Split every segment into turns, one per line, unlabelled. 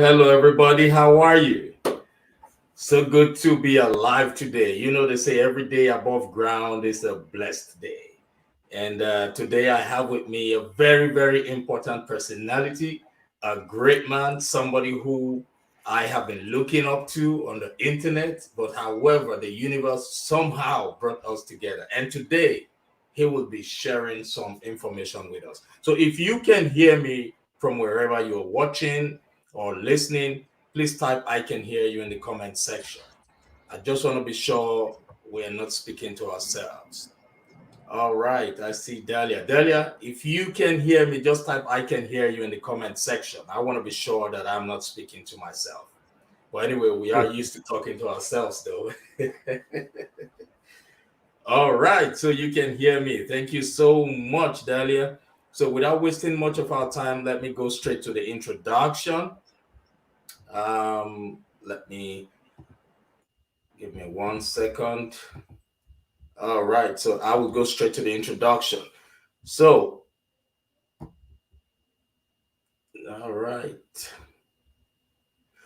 Hello, everybody. How are you? So good to be alive today. You know, they say every day above ground is a blessed day. And today I have with me a very important personality, a great man, somebody who I have been looking up to on the internet. But however, the universe somehow brought us together. And today he will be sharing some information with us. So if you can hear me from wherever you're watching or listening, please type I can hear you in the comment section. I just want to be sure we are not speaking to ourselves. All right, I see Dahlia. Dahlia, if you can hear me, just type I can hear you in the comment section. I want to be sure that I'm not speaking to myself. But anyway, we are used to talking to ourselves though. All right, so you can hear me. Thank you so much, Dahlia. So without wasting much of our time, let me go straight to the introduction. Let me give me 1 second. All right, so I will go straight to the introduction. So, all right.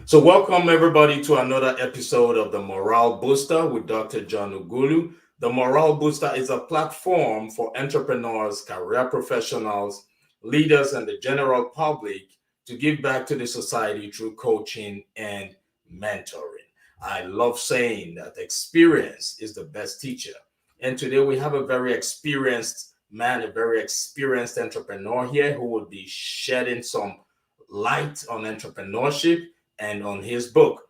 So, welcome everybody to another episode of the Morale Booster with Dr. John Ughulu. The Morale Booster is a platform for entrepreneurs, career professionals, leaders, and the general public to give back to the society through coaching and mentoring. I love saying that experience is the best teacher. And today we have a very experienced man, a very experienced entrepreneur here who will be shedding some light on entrepreneurship and on his book.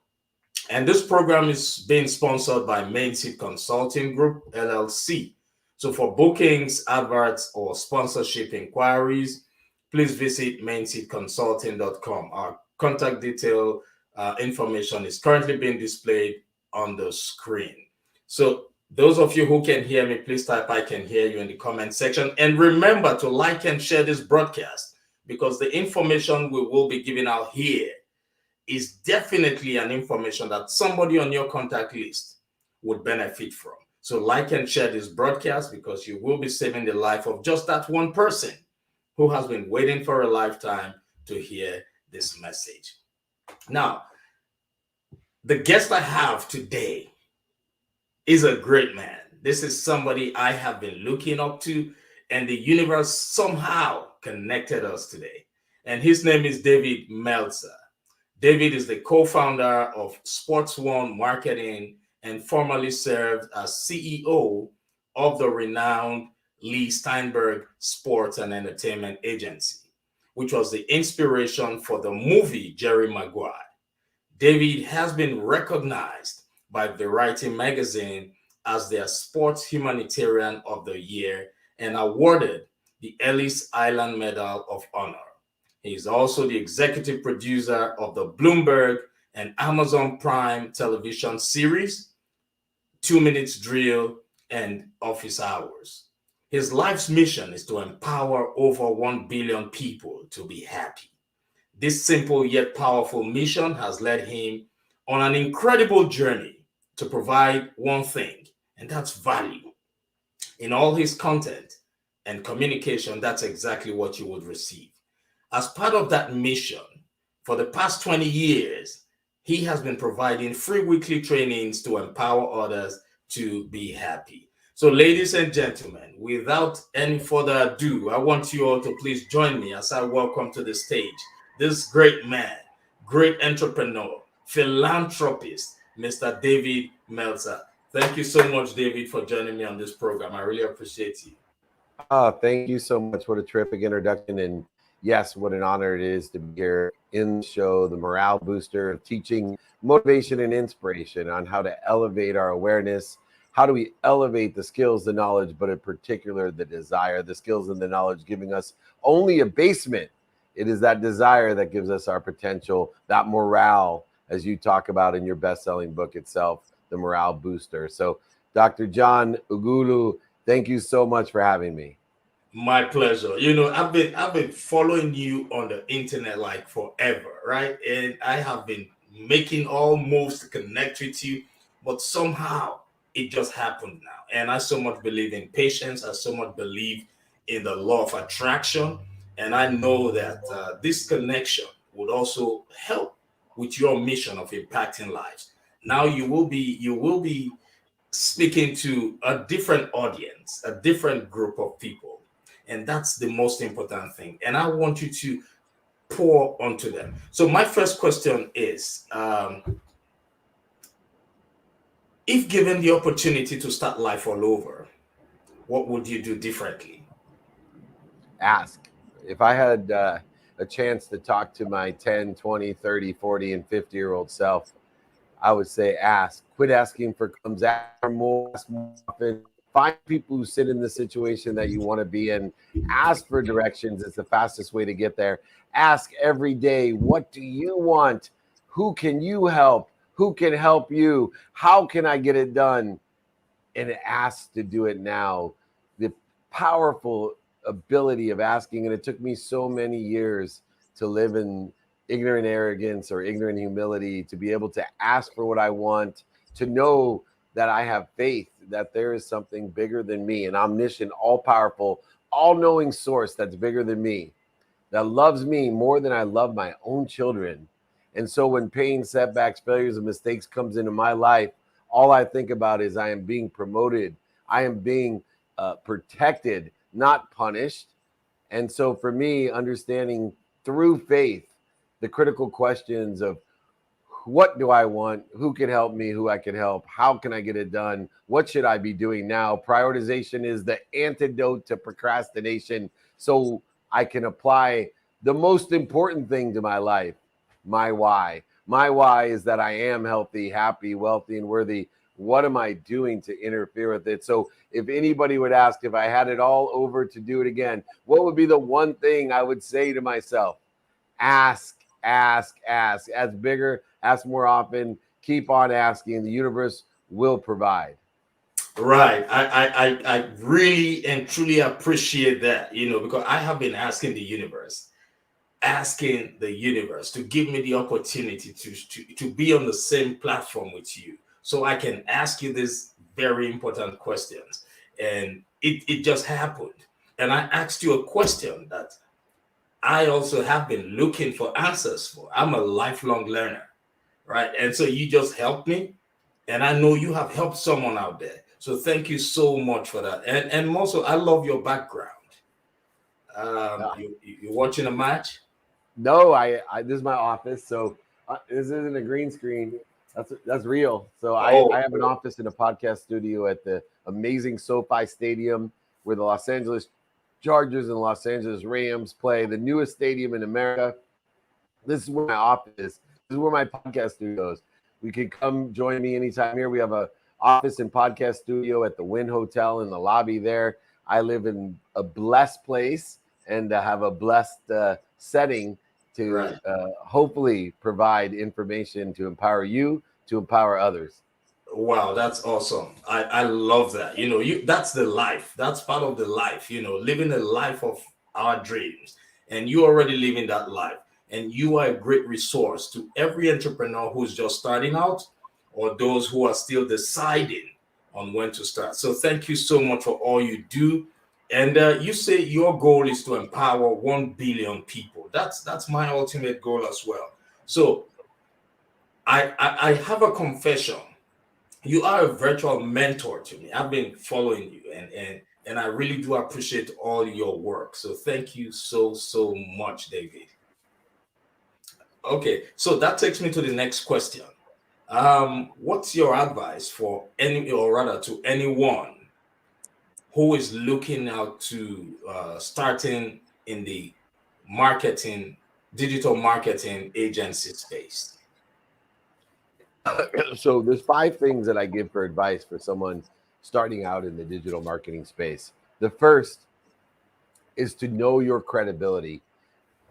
And this program is being sponsored by Main Seed Consulting Group, LLC. So for bookings, adverts, or sponsorship inquiries, please visit mainseedconsulting.com. Our contact detail information is currently being displayed on the screen. So those of you who can hear me, please type I can hear you in the comment section. And remember to like and share this broadcast because the information we will be giving out here is definitely an information that somebody on your contact list would benefit from. So like and share this broadcast because you will be saving the life of just that one person who has been waiting for a lifetime to hear this message. Now, the guest I have today is a great man. This is somebody I have been looking up to, and the universe somehow connected us today. And his name is David Meltzer. David is the co-founder of Sports One Marketing and formerly served as CEO of the renowned Lee Steinberg Sports and Entertainment Agency, which was the inspiration for the movie Jerry Maguire. David has been recognized by Variety magazine as their Sports Humanitarian of the Year and awarded the Ellis Island Medal of Honor. He is also the executive producer of the Bloomberg and Amazon Prime television series, 2 Minutes Drill and Office Hours. His life's mission is to empower over 1 billion people to be happy. This simple yet powerful mission has led him on an incredible journey to provide one thing, and that's value. In all his content and communication, that's exactly what you would receive. As part of that mission, for the past 20 years, he has been providing free weekly trainings to empower others to be happy. So, ladies and gentlemen, without any further ado, I want you all to please join me as I welcome to the stage this great man, great entrepreneur, philanthropist, Mr. David Meltzer. Thank you so much, David, for joining me on this program. I really appreciate you.
Thank you so much. What a terrific introduction. And yes, what an honor it is to be here in the show, the Morale Booster, teaching motivation and inspiration on how to elevate our awareness, how do we elevate the skills, the knowledge, but in particular the desire, the skills and the knowledge giving us only a basement. It is that desire that gives us our potential, that morale, as you talk about in your best-selling book itself, the morale booster. So Dr. John Ughulu, thank you so much for having me.
My pleasure. You know, I've been following you on the internet like forever, right? And I have been making all moves to connect with you, but somehow it just happened now. And I so much believe in patience. I so much believe in the law of attraction, and I know that this connection would also help with your mission of impacting lives. Now you will be speaking to a different audience, a different group of people. And that's the most important thing. And I want you to pour onto them. So, my first question is if given the opportunity to start life all over, what would you do differently?
Ask. If I had a chance to talk to my 10, 20, 30, 40, and 50-year-old self, I would say ask. Quit asking for comes, ask for more, ask more often. Find people who sit in the situation that you want to be in. Ask for directions. It's the fastest way to get there. Ask every day, what do you want? Who can you help? Who can help you? How can I get it done? And ask to do it now. The powerful ability of asking, and it took me so many years to live in ignorant arrogance or ignorant humility, to be able to ask for what I want, to know that I have faith that there is something bigger than me, an omniscient, all-powerful, all-knowing source that's bigger than me, that loves me more than I love my own children. And so when pain, setbacks, failures, and mistakes comes into my life, all I think about is I am being promoted. I am being protected, not punished. And so for me, understanding through faith the critical questions of what do I want, who can help me, who I can help, how can I get it done, what should I be doing now? Prioritization is the antidote to procrastination, so I can apply the most important thing to my life, my why. My why is that I am healthy, happy, wealthy, and worthy. What am I doing to interfere with it? So if anybody would ask if I had it all over to do it again, what would be the one thing I would say to myself? Ask, ask, ask. Ask bigger, ask more often. Keep on asking. The universe will provide.
Right. I really and truly appreciate that, because I have been asking the universe to give me the opportunity to be on the same platform with you so I can ask you these very important questions. And it just happened. And I asked you a question that I also have been looking for answers for. I'm a lifelong learner, right? And so you just helped me. And I know you have helped someone out there. So thank you so much for that. And also, I love your background.
Uh,
You're watching a match?
no, this is my office, so this isn't a green screen. That's real. So I
Oh,
have an office in a podcast studio at the amazing SoFi Stadium, where the Los Angeles Chargers and Los Angeles Rams play, the newest stadium in America. This is where my office is. This is where my podcast studio is. We can come join me anytime here. We have a office and podcast studio at the Wynn Hotel in the lobby there. I live in a blessed place and have a blessed setting to
right.
hopefully provide information to empower you, to empower others.
Wow, that's awesome. I love that. That's the life. That's part of the life, living the life of our dreams. And you already living that life. And you are a great resource to every entrepreneur who's just starting out or those who are still deciding on when to start. So thank you so much for all you do. And you say your goal is to empower 1 billion people. That's my ultimate goal as well. So I have a confession. You are a virtual mentor to me. I've been following you, and I really do appreciate all your work. So thank you so much, David. Okay, so that takes me to the next question. What's your advice for any, or rather, to anyone who is looking out to starting in the marketing, digital marketing agency space?
So there's 5 things that I give for advice for someone starting out in the digital marketing space. The first is to know your credibility.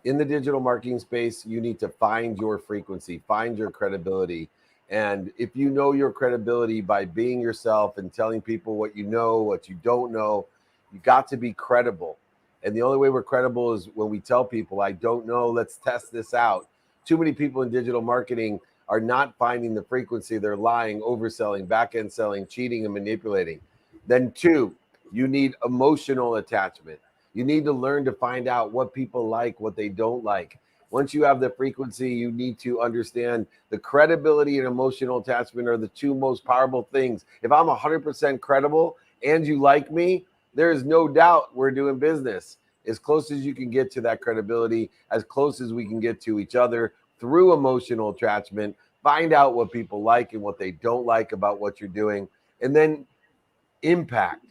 In the digital marketing space, you need to find your frequency, find your credibility. And if you know your credibility by being yourself and telling people what you know, what you don't know, you got to be credible. And the only way we're credible is when we tell people, I don't know, let's test this out. Too many people in digital marketing are not finding the frequency. They're lying, overselling, back end selling, cheating, and manipulating. Then, two, you need emotional attachment. You need to learn to find out what people like, what they don't like. Once you have the frequency, you need to understand the credibility and emotional attachment are the two most powerful things. If I'm 100% credible and you like me, there is no doubt we're doing business. As close as you can get to that credibility, as close as we can get to each other through emotional attachment, find out what people like and what they don't like about what you're doing. And then impact.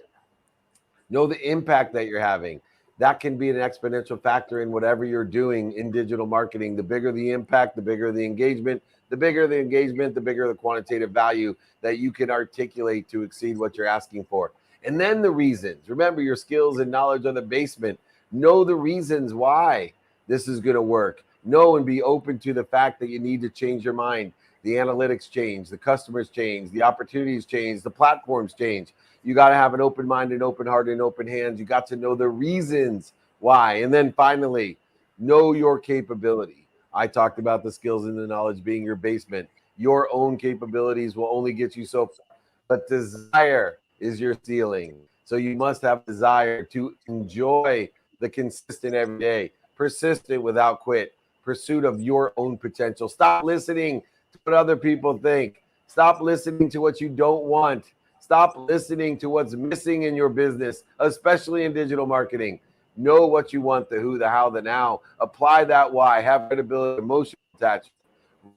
Know the impact that you're having. That can be an exponential factor in whatever you're doing in digital marketing. The bigger the impact, the bigger the engagement, the bigger the engagement, the bigger the quantitative value that you can articulate to exceed what you're asking for. And then the reasons. Remember, your skills and knowledge are the basement. Know the reasons why this is going to work. Know and be open to the fact that you need to change your mind. The analytics change, the customers change, the opportunities change, the platforms change. You got to have an open mind and open heart and open hands. You got to know the reasons why. And then finally, know your capability. I talked about the skills and the knowledge being your basement. Your own capabilities will only get you so far, but desire is your ceiling. So you must have desire to enjoy the consistent every day, persistent without quit, pursuit of your own potential. Stop listening to what other people think. Stop listening to what you don't want. Stop listening to what's missing in your business, especially in digital marketing. Know what you want, the who, the how, the now. Apply that why. Have credibility, emotional attachment,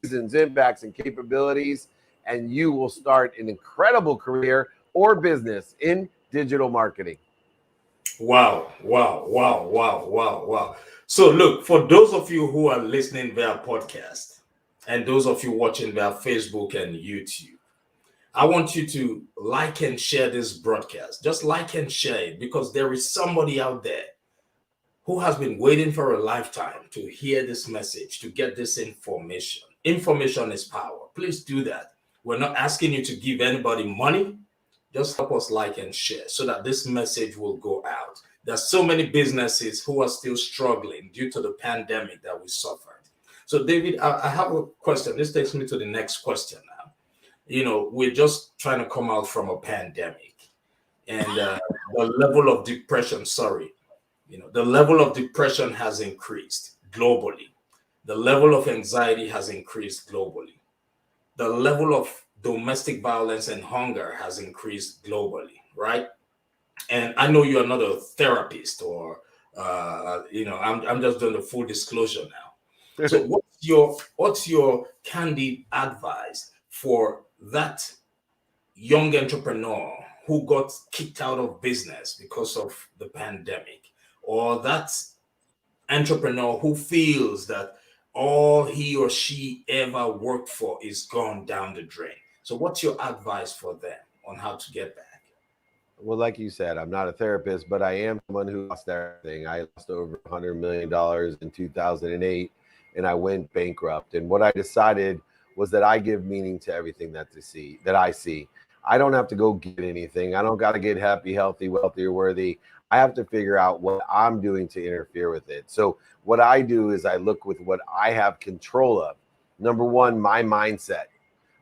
reasons, impacts, and capabilities, and you will start an incredible career or business in digital marketing.
Wow, wow, wow, wow, wow, wow. So, look, for those of you who are listening via podcast and those of you watching via Facebook and YouTube, I want you to like and share this broadcast. Just like and share it because there is somebody out there who has been waiting for a lifetime to hear this message, to get this information. Information is power. Please do that. We're not asking you to give anybody money. Just help us like and share so that this message will go out. There's so many businesses who are still struggling due to the pandemic that we suffered. So, David, I have a question. This takes me to the next question now. We're just trying to come out from a pandemic and the level of depression, the level of depression has increased globally. The level of anxiety has increased globally. The level of domestic violence and hunger has increased globally, right? And I know you're not a therapist or, I'm just doing the full disclosure now. So what's your candid advice for that young entrepreneur who got kicked out of business because of the pandemic, or that entrepreneur who feels that all he or she ever worked for is gone down the drain? So, what's your advice for them on how to get back?
Well, like you said, I'm not a therapist, but I am someone who lost everything. I lost over $100 million in 2008 and I went bankrupt. And what I decided was that I give meaning to everything that I see. I don't have to go get anything. I don't got to get happy, healthy, wealthy, or worthy. I have to figure out what I'm doing to interfere with it. So what I do is I look with what I have control of. Number one, my mindset.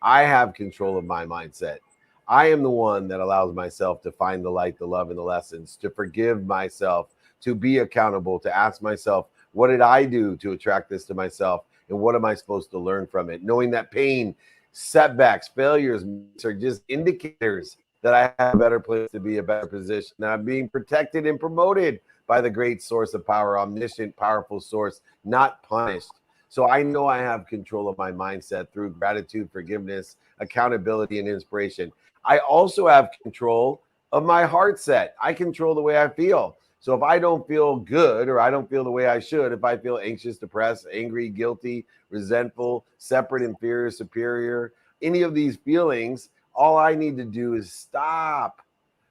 I have control of my mindset. I am the one that allows myself to find the light, the love, and the lessons, to forgive myself, to be accountable, to ask myself, what did I do to attract this to myself? And what am I supposed to learn from it? Knowing that pain, setbacks, failures are just indicators that I have a better place to be, a better position. That I'm being protected and promoted by the great source of power, omniscient, powerful source, not punished. So I know I have control of my mindset through gratitude, forgiveness, accountability, and inspiration. I also have control of my heart set. I control the way I feel. So if I don't feel good or I don't feel the way I should, if I feel anxious, depressed, angry, guilty, resentful, separate, inferior, superior, any of these feelings, all I need to do is stop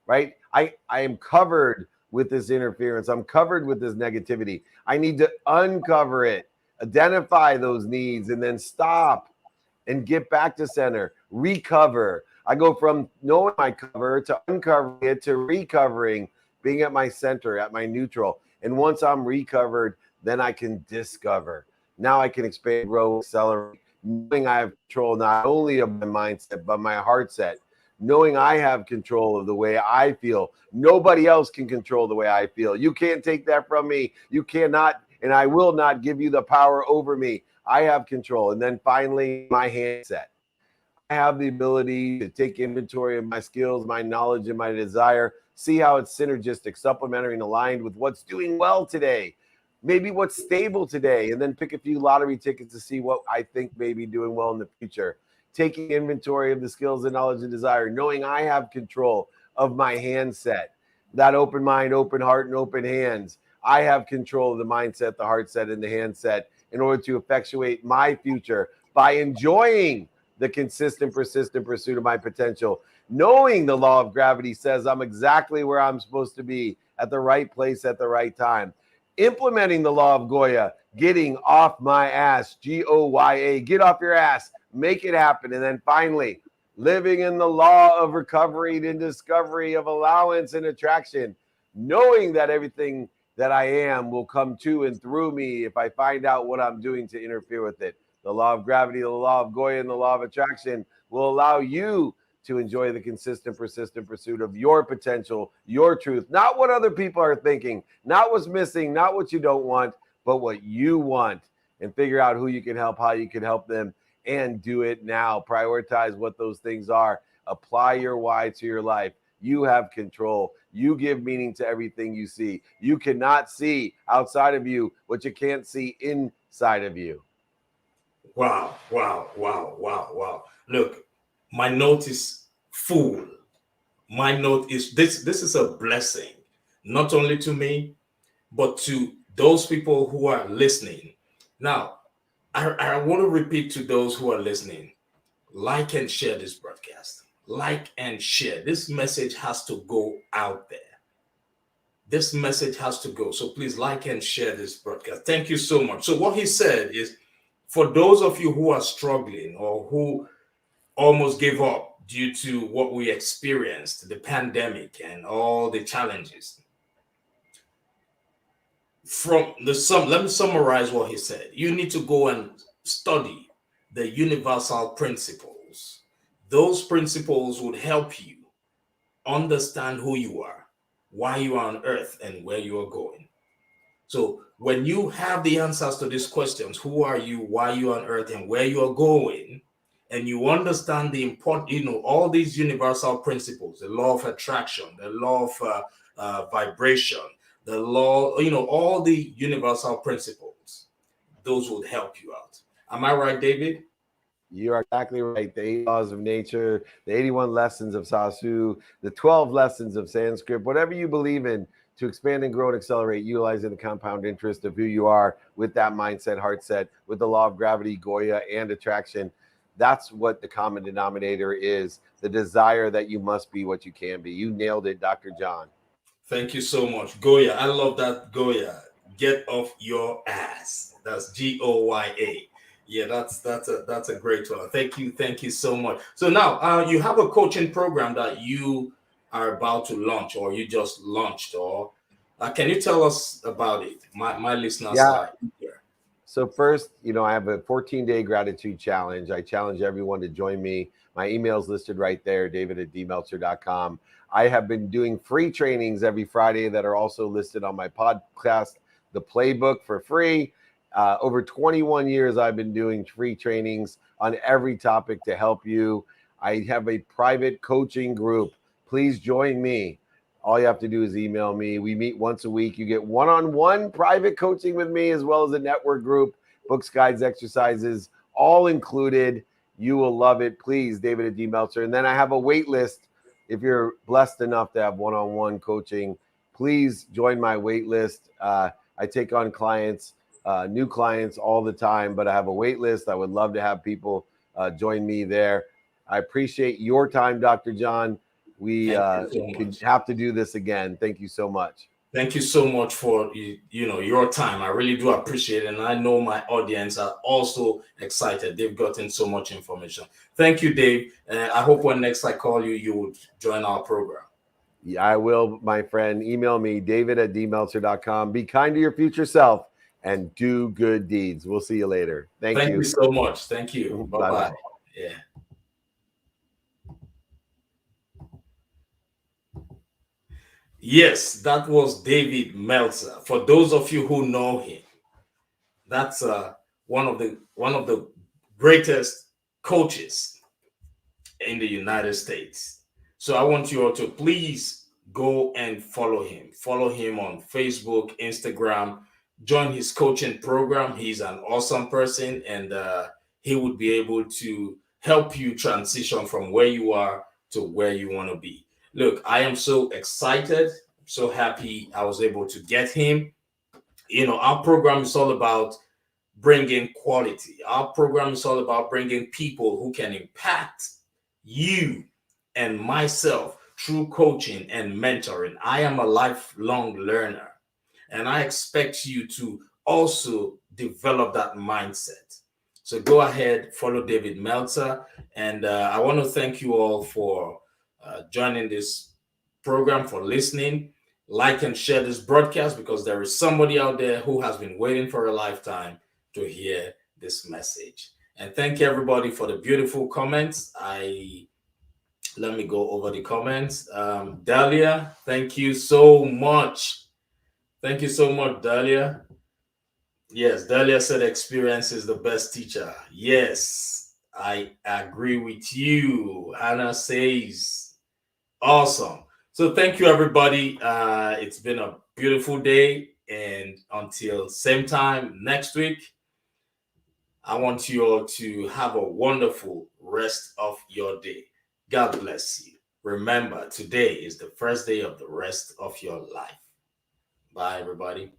right? I am covered with this interference. I'm covered with this negativity. I need to uncover it, identify those needs, and then stop and get back to center, recover. I go from knowing my cover to uncovering it to recovering, being at my center, at my neutral. And once I'm recovered, then I can discover. Now I can expand, grow, accelerate, knowing I have control not only of my mindset, but my heart set. Knowing I have control of the way I feel. Nobody else can control the way I feel. You can't take that from me. You cannot, and I will not give you the power over me. I have control. And then finally, my handset. I have the ability to take inventory of my skills, my knowledge, and my desire, see how it's synergistic, supplementary, and aligned with what's doing well today, maybe what's stable today, and then pick a few lottery tickets to see what I think may be doing well in the future. Taking inventory of the skills and knowledge and desire, knowing I have control of my handset, that open mind, open heart, and open hands. I have control of the mindset, the heart set, and the handset in order to effectuate my future by enjoying the consistent, persistent pursuit of my potential. Knowing the law of gravity says I'm exactly where I'm supposed to be at the right place at the right time. Implementing the law of Goya, getting off my ass, Goya, get off your ass, make it happen. And then finally, living in the law of recovery and discovery of allowance and attraction, knowing that everything that I am will come to and through me if I find out what I'm doing to interfere with it. The law of gravity, the law of Goya, and the law of attraction will allow you to enjoy the consistent, persistent pursuit of your potential, your truth, not what other people are thinking, not what's missing, not what you don't want, but what you want, and figure out who you can help, how you can help them, and do it now. Prioritize what those things are. Apply your why to your life. You have control. You give meaning to everything you see. You cannot see outside of you what you can't see inside of you.
Wow, wow, wow, wow, wow. Look, my note is full. My note is this is a blessing, not only to me, but to those people who are listening. Now, I want to repeat to those who are listening, like and share this broadcast. Like and share. This message has to go out there. This message has to go. So please like and share this broadcast. Thank you so much. So what he said is, for those of you who are struggling or who almost gave up due to what we experienced, the pandemic and all the challenges, let me summarize what he said. You need to go and study the universal principles. Those principles would help you understand who you are, why you are on earth, and where you are going. So when you have the answers to these questions, who are you, why you are on earth, and where you are going, and you understand the important, all these universal principles, the law of attraction, the law of vibration, the law, all the universal principles, those would help you out. Am I right, David?
You are exactly right. The 8 laws of nature, the 81 lessons of Sasu, the 12 lessons of Sanskrit, whatever you believe in to expand and grow and accelerate, utilizing the compound interest of who you are with that mindset, heart set, with the law of gravity, Goya, and attraction. That's what the common denominator is, the desire that you must be what you can be. You nailed it, Dr. John.
Thank you so much. Goya. I love that, Goya. Get off your ass. That's Goya. Yeah, that's a great one. Thank you so much. So now you have a coaching program that you are about to launch, or you just launched, or can you tell us about it? My listeners are here.
So first, I have a 14-day gratitude challenge. I challenge everyone to join me. My email is listed right there, david@dmeltzer.com. I have been doing free trainings every Friday that are also listed on my podcast, The Playbook, for free. Over 21 years, I've been doing free trainings on every topic to help you. I have a private coaching group. Please join me. All you have to do is email me. We meet once a week. You get one-on-one private coaching with me, as well as a network group, books, guides, exercises, all included. You will love it. Please, David@dmeltzer. And then I have a wait list. If you're blessed enough to have one-on-one coaching, please join my wait list. I take on clients, new clients all the time, but I have a wait list. I would love to have people join me there. I appreciate your time, Dr. John. We
Thank you so
could
much.
have to do this again. Thank you so much.
Thank you so much for your time. I really do appreciate it, and I know my audience are also excited. They've gotten so much information. Thank you, Dave. I hope when next I call you, you would join our program.
Yeah, I will, my friend. Email me, david@dmeltzer.com. Be kind to your future self and do good deeds. We'll see you later. Thank
Thank you
you.
so much. Thank you. Bye bye.
Bye-bye.
Yeah. Yes, that was David Meltzer. For those of you who know him, that's one of the greatest coaches in the United States. So I want you all to please go and follow him. Follow him on Facebook, Instagram, join his coaching program. He's an awesome person, and he would be able to help you transition from where you are to where you want to be. Look, I am so excited, so happy I was able to get him. Our program is all about bringing quality. Our program is all about bringing people who can impact you and myself through coaching and mentoring. I am a lifelong learner, and I expect you to also develop that mindset. So go ahead, follow David Meltzer. And I want to thank you all for joining this program, for listening. Like and share this broadcast, because there is somebody out there who has been waiting for a lifetime to hear this message. And thank everybody for the beautiful comments. Let me go over the comments. Dahlia, thank you so much. Thank you so much, Dahlia. Yes, Dahlia said experience is the best teacher. Yes, I agree with you. Hannah says awesome. So thank you, everybody. It's been a beautiful day, and until same time next week, I want you all to have a wonderful rest of your day. God bless you. Remember, today is the first day of the rest of your life. Bye, everybody.